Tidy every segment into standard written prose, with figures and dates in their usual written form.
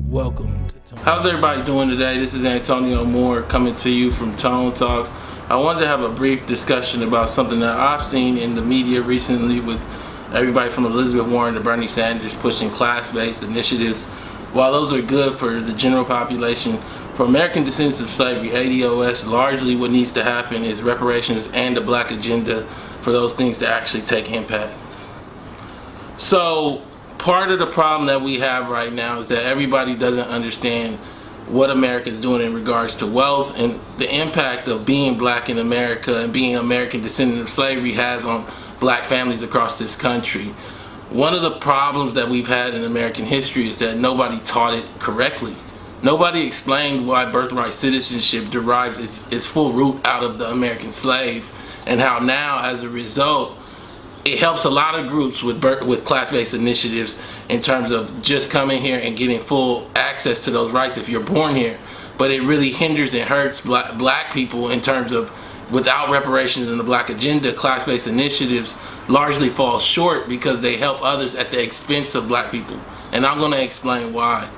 Welcome to Tone. How's everybody doing today? This is Antonio Moore coming to you from Tone Talks. I wanted to have a brief discussion about something that I've seen in the media recently with everybody from Elizabeth Warren to Bernie Sanders pushing class-based initiatives. While those are good for the general population, for American descendants of slavery, ADOS, largely what needs to happen is reparations and a black agenda for those things to actually take impact. So part of the problem that we have right now is that everybody doesn't understand what America is doing in regards to wealth and the impact of being black in America and being an American descendant of slavery has on black families across this country. One of the problems that we've had in American history is that nobody taught it correctly. Nobody explained why birthright citizenship derives its full root out of the American slave, and how now, as a result, it helps a lot of groups with class-based initiatives in terms of just coming here and getting full access to those rights if you're born here. But it really hinders and hurts black people in terms of, without reparations and the black agenda, class-based initiatives largely fall short because they help others at the expense of black people. And I'm going to explain why.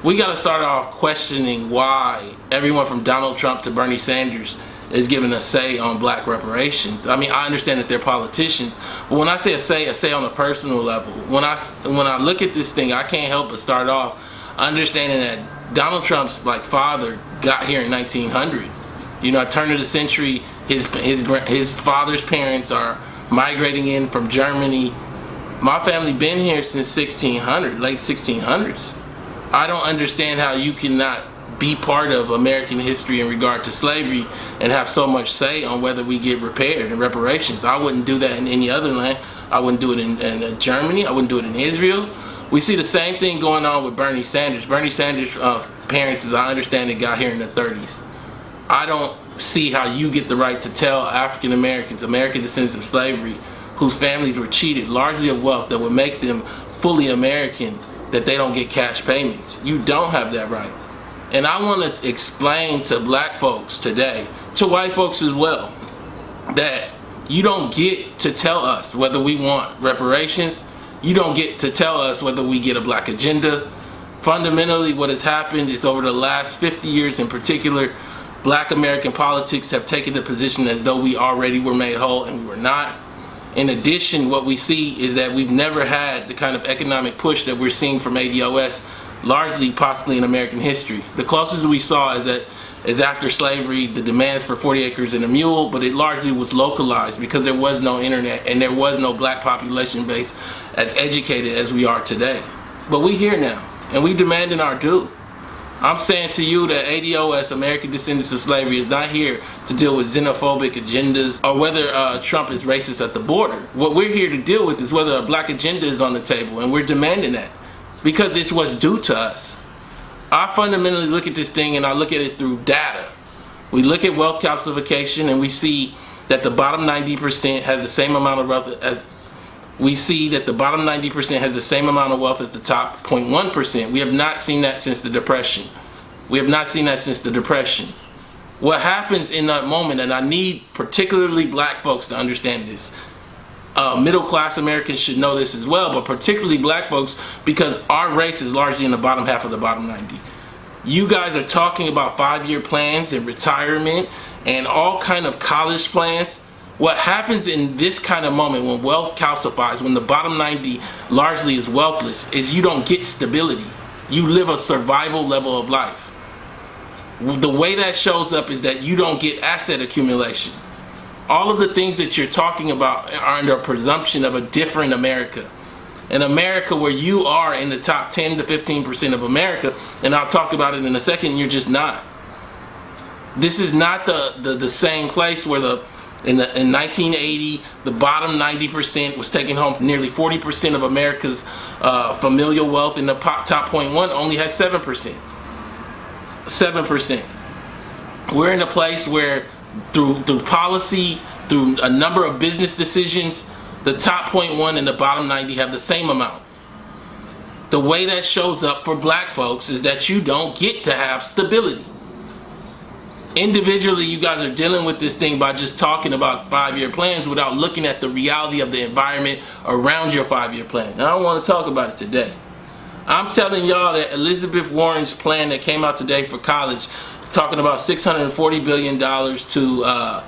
We got to start off questioning why everyone from Donald Trump to Bernie Sanders is giving a say on black reparations. I mean, I understand that they're politicians, but when I say a say on a personal level, when I look at this thing, I can't help but start off understanding that Donald Trump's father got here in 1900. You know, at turn of the century, his father's parents are migrating in from Germany. My family been here since 1600, late 1600s. I don't understand how you cannot be part of American history in regard to slavery and have so much say on whether we get repaired and reparations. I wouldn't do that in any other land. I wouldn't do it in Germany. I wouldn't do it in Israel. We see the same thing going on with Bernie Sanders. Bernie Sanders' parents, as I understand it, got here in the 30s. I don't see how you get the right to tell African Americans, American descendants of slavery, whose families were cheated largely of wealth that would make them fully American, that they don't get cash payments. You don't have that right. And I want to explain to black folks today, to white folks as well, that you don't get to tell us whether we want reparations. You don't get to tell us whether we get a black agenda. Fundamentally, what has happened is over the last 50 years in particular, black American politics have taken the position as though we already were made whole, and we were not. In addition, what we see is that we've never had the kind of economic push that we're seeing from ADOS, largely possibly in American history. The closest we saw is after slavery, the demands for 40 acres and a mule, but it largely was localized because there was no internet and there was no black population base as educated as we are today. But we here now, and we demanding our due. I'm saying to you that ADOS, American Descendants of Slavery, is not here to deal with xenophobic agendas or whether Trump is racist at the border. What we're here to deal with is whether a black agenda is on the table, and we're demanding that because it's what's due to us. I fundamentally look at this thing and I look at it through data. We look at wealth calcification and we see that the bottom 90% has the same amount of wealth as we see that the bottom 90% has the same amount of wealth as the top 0.1%. We have not seen that since the Depression. We have not seen that since the Depression. What happens in that moment, and I need particularly black folks to understand this, middle class Americans should know this as well, but particularly black folks, because our race is largely in the bottom half of the bottom 90. You guys are talking about 5-year plans and retirement and all kind of college plans. What happens in this kind of moment when wealth calcifies, when the bottom 90 largely is wealthless, is you don't get stability. You live a survival level of life. The way that shows up is that you don't get asset accumulation. All of the things that you're talking about are under a presumption of a different America. An America where you are in the top 10 to 15% of America, and I'll talk about it in a second, you're just not. This is not the same place where in 1980, the bottom 90% was taking home nearly 40% of America's familial wealth, and the top 0.1 only had 7%. 7%. We're in a place where through policy, through a number of business decisions, the top 0.1 and the bottom 90 have the same amount. The way that shows up for black folks is that you don't get to have stability. Individually, you guys are dealing with this thing by just talking about 5-year plans without looking at the reality of the environment around your 5-year plan. Now, I don't want to talk about it today. I'm telling y'all that Elizabeth Warren's plan that came out today for college, talking about $640 billion to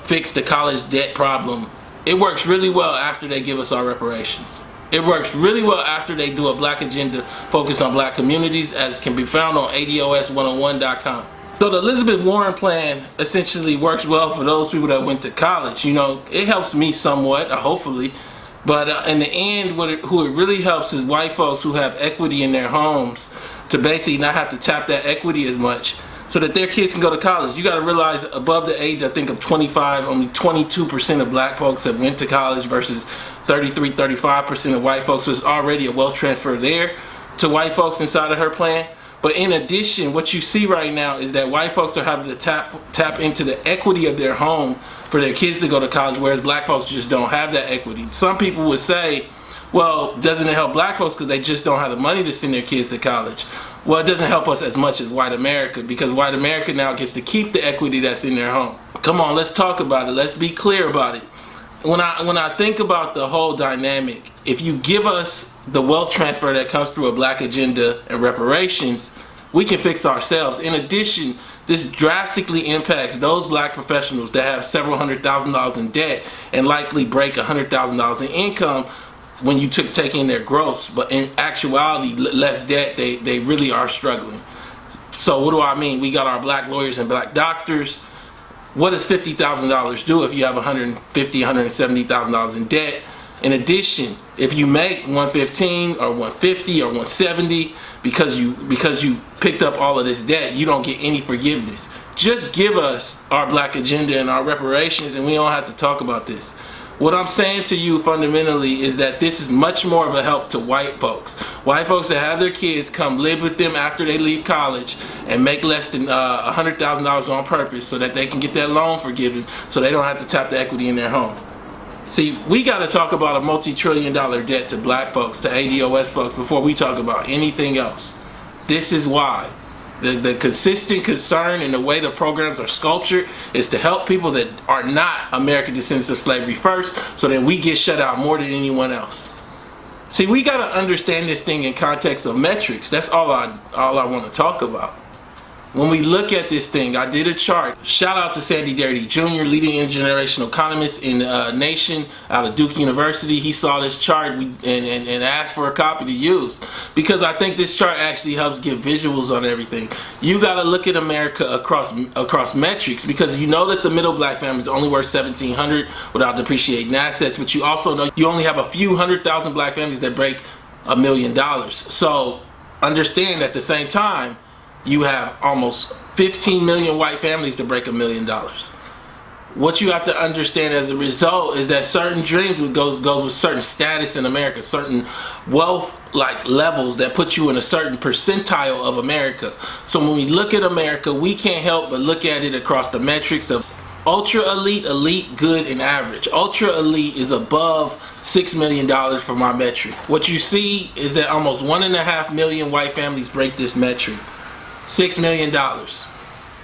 fix the college debt problem, it works really well after they give us our reparations. It works really well after they do a black agenda focused on black communities, as can be found on ADOS101.com. So the Elizabeth Warren plan essentially works well for those people that went to college. You know, it helps me somewhat, hopefully. But in the end, who it really helps is white folks who have equity in their homes to basically not have to tap that equity as much so that their kids can go to college. You got to realize above the age, I think, of 25, only 22% of black folks have went to college versus 35% of white folks. So there's already a wealth transfer there to white folks inside of her plan. But in addition, what you see right now is that white folks are having to tap into the equity of their home for their kids to go to college, whereas black folks just don't have that equity. Some people would say, well, doesn't it help black folks because they just don't have the money to send their kids to college? Well, it doesn't help us as much as white America, because white America now gets to keep the equity that's in their home. Come on, let's talk about it. Let's be clear about it. When I think about the whole dynamic, if you give us the wealth transfer that comes through a black agenda and reparations, we can fix ourselves. In addition, this drastically impacts those black professionals that have several $100,000 in debt and likely break $100,000 in income when you take in their gross. But in actuality, less debt, they really are struggling. So what do I mean? We got our black lawyers and black doctors. What does $50,000 do if you have $150,000, $170,000 in debt? In addition, if you make $115 or $150 or $170 because you picked up all of this debt, you don't get any forgiveness. Just give us our black agenda and our reparations, and we don't have to talk about this. What I'm saying to you fundamentally is that this is much more of a help to white folks. White folks that have their kids come live with them after they leave college and make less than $100,000 on purpose so that they can get that loan forgiven so they don't have to tap the equity in their home. See, we got to talk about a multi-trillion-dollar debt to black folks, to ADOS folks, before we talk about anything else. This is why. The consistent concern in the way the programs are sculptured is to help people that are not American descendants of slavery first, so that we get shut out more than anyone else. See, we got to understand this thing in context of metrics. That's all I want to talk about. When we look at this thing, I did a chart. Shout out to Sandy Darity Jr., leading intergenerational economist in the nation out of Duke University. He saw this chart and asked for a copy to use, because I think this chart actually helps give visuals on everything. You got to look at America across metrics, because you know that the middle black family is only worth $1,700 without depreciating assets, but you also know you only have a few 100,000 black families that break $1 million. So understand at the same time, you have almost 15 million white families to break $1 million. What you have to understand as a result is that certain dreams goes with certain status in America, certain wealth levels that put you in a certain percentile of America. So when we look at America, we can't help but look at it across the metrics of ultra elite, elite, good, and average. Ultra elite is above $6 million for my metric. What you see is that almost 1.5 million white families break this metric. $6 million.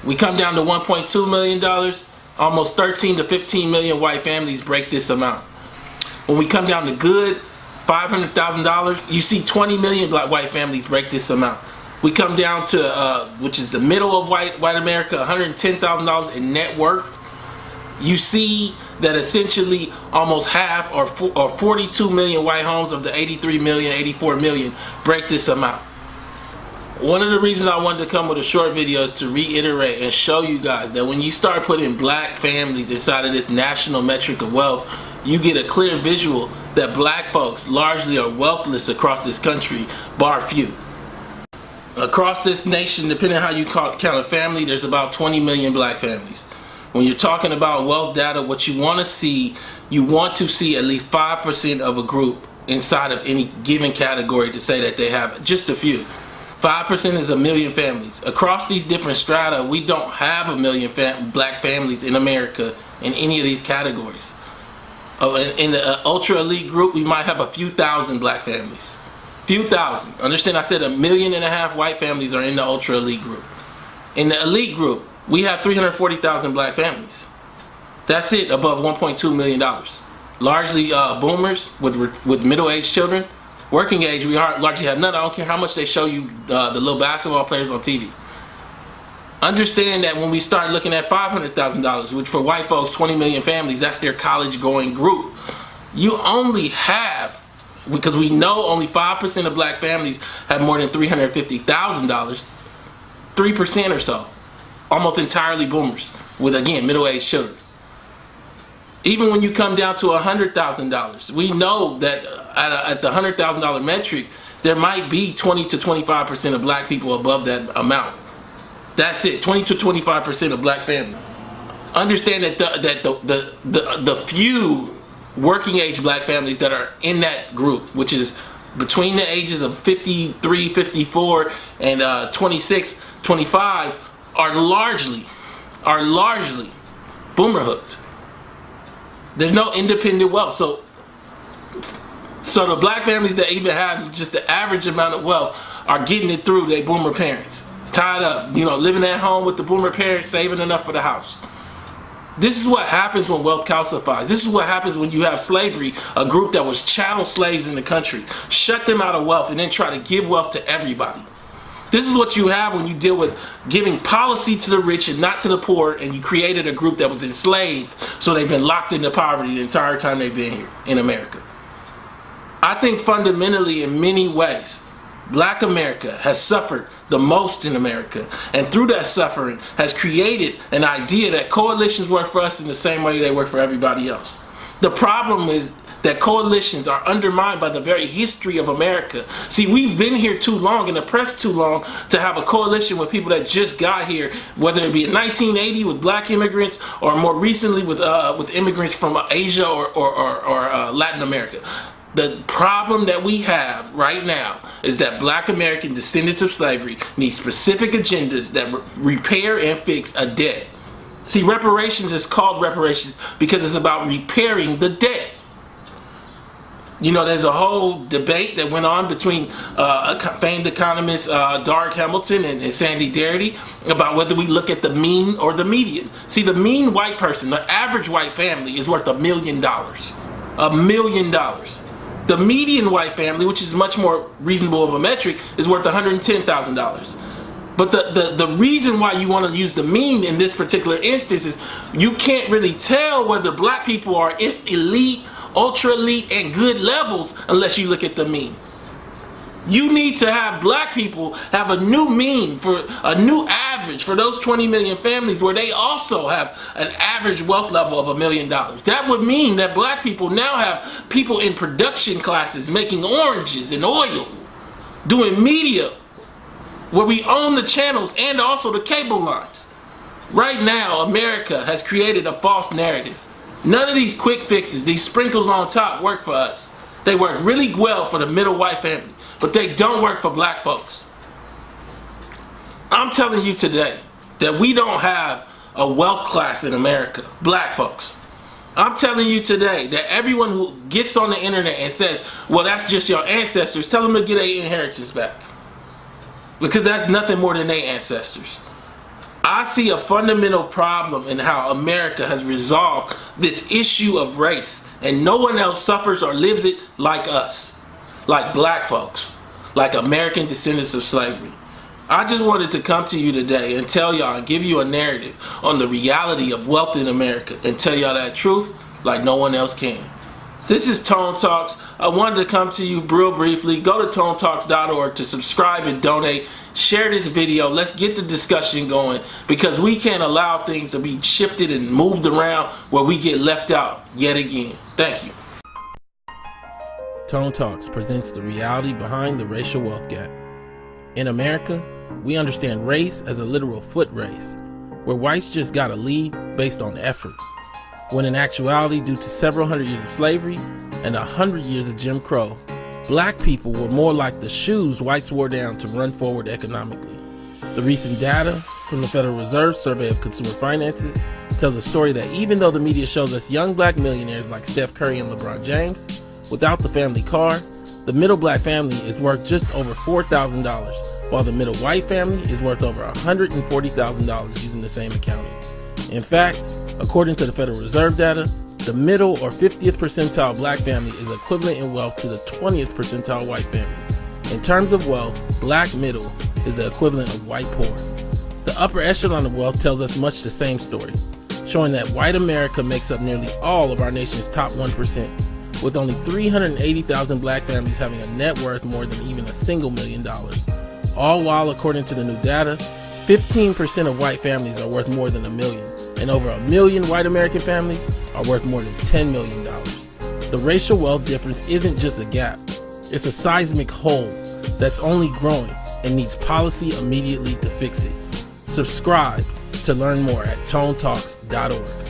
We come down to $1.2 million, almost 13 to 15 million white families break this amount. When we come down to good, $500,000, you see 20 million black white families break this amount. We come down to, which is the middle of white America, $110,000 in net worth. You see that essentially almost half, or 42 million white homes of the 83 million, 84 million break this amount. One of the reasons I wanted to come with a short video is to reiterate and show you guys that when you start putting black families inside of this national metric of wealth, you get a clear visual that black folks largely are wealthless across this country, bar few. Across this nation, depending on how you count a family, there's about 20 million black families. When you're talking about wealth data, what you want to see at least 5% of a group inside of any given category to say that they have just a few. 5% is 1 million families. Across these different strata, we don't have 1 million black families in America in any of these categories. In the ultra elite group, we might have a few thousand black families. Few thousand. Understand, I said 1.5 million white families are in the ultra elite group. In the elite group, We have 340,000 black families. That's it, above $1.2 million. Largely boomers with middle-aged children. Working age, we largely have none. I don't care how much they show you the little basketball players on TV. Understand that when we start looking at $500,000, which for white folks, 20 million families, that's their college-going group. You only have, because we know only 5% of black families have more than $350,000, 3% or so, almost entirely boomers with, again, middle-aged children. Even when you come down to $100,000, we know that at the $100,000 metric, there might be 20 to 25% of black people above that amount. That's it, 20 to 25% of black families. Understand that the few working age black families that are in that group, which is between the ages of 53, 54, and 26, 25, are largely boomer hooked. There's no independent wealth. So the black families that even have just the average amount of wealth are getting it through their boomer parents. Tied up, living at home with the boomer parents, saving enough for the house. This is what happens when wealth calcifies. This is what happens when you have slavery, a group that was chattel slaves in the country, shut them out of wealth and then try to give wealth to everybody. This is what you have when you deal with giving policy to the rich and not to the poor, and you created a group that was enslaved, so they've been locked into poverty the entire time they've been here in America. I think fundamentally, in many ways, black America has suffered the most in America, and through that suffering has created an idea that coalitions work for us in the same way they work for everybody else. The problem is that coalitions are undermined by the very history of America. See, we've been here too long and oppressed too long to have a coalition with people that just got here, whether it be in 1980 with black immigrants or more recently with immigrants from Asia or Latin America. The problem that we have right now is that black American descendants of slavery need specific agendas that repair and fix a debt. See, reparations is called reparations because it's about repairing the debt. There's a whole debate that went on between famed economists Dark Hamilton and Sandy Darity about whether we look at the mean or the median. See, the mean white person, the average white family, is worth $1 million. $1 million. The median white family, which is much more reasonable of a metric, is worth $110,000. But the reason why you want to use the mean in this particular instance is you can't really tell whether black people are in elite, ultra elite, and good levels unless you look at the mean. You need to have black people have a new mean, for a new average for those 20 million families where they also have an average wealth level of $1 million. That would mean that black people now have people in production classes making oranges and oil, doing media, where we own the channels and also the cable lines. Right now, America has created a false narrative. None of these quick fixes, these sprinkles on top, work for us. They work really well for the middle white family, but they don't work for black folks. I'm telling you today that we don't have a wealth class in America, black folks. I'm telling you today that everyone who gets on the internet and says, well, that's just your ancestors, tell them to get their inheritance back. Because that's nothing more than their ancestors. I see a fundamental problem in how America has resolved this issue of race, and no one else suffers or lives it like us, like black folks, like American descendants of slavery. I just wanted to come to you today and tell y'all and give you a narrative on the reality of wealth in America and tell y'all that truth like no one else can. This is Tone Talks. I wanted to come to you real briefly. Go to tonetalks.org to subscribe and donate. Share this video. Let's get the discussion going, because we can't allow things to be shifted and moved around where we get left out yet again. Thank you. Tone Talks presents the reality behind the racial wealth gap. In America, we understand race as a literal foot race, where whites just got a lead based on effort, when in actuality, due to several hundred years of slavery and 100 years of Jim Crow, black people were more like the shoes whites wore down to run forward economically. The recent data from the Federal Reserve Survey of Consumer Finances tells a story that even though the media shows us young black millionaires like Steph Curry and LeBron James, without the family car, the middle black family is worth just over $4,000 while the middle white family is worth over $140,000 using the same accounting. In fact, according to the Federal Reserve data, the middle or 50th percentile black family is equivalent in wealth to the 20th percentile white family. In terms of wealth, black middle is the equivalent of white poor. The upper echelon of wealth tells us much the same story, showing that white America makes up nearly all of our nation's top 1%, with only 380,000 black families having a net worth more than even a single $1 million. All while, according to the new data, 15% of white families are worth more than $1 million, and over 1 million white American families are worth more than $10 million. The racial wealth difference isn't just a gap, it's a seismic hole that's only growing and needs policy immediately to fix it. Subscribe to learn more at tonetalks.org.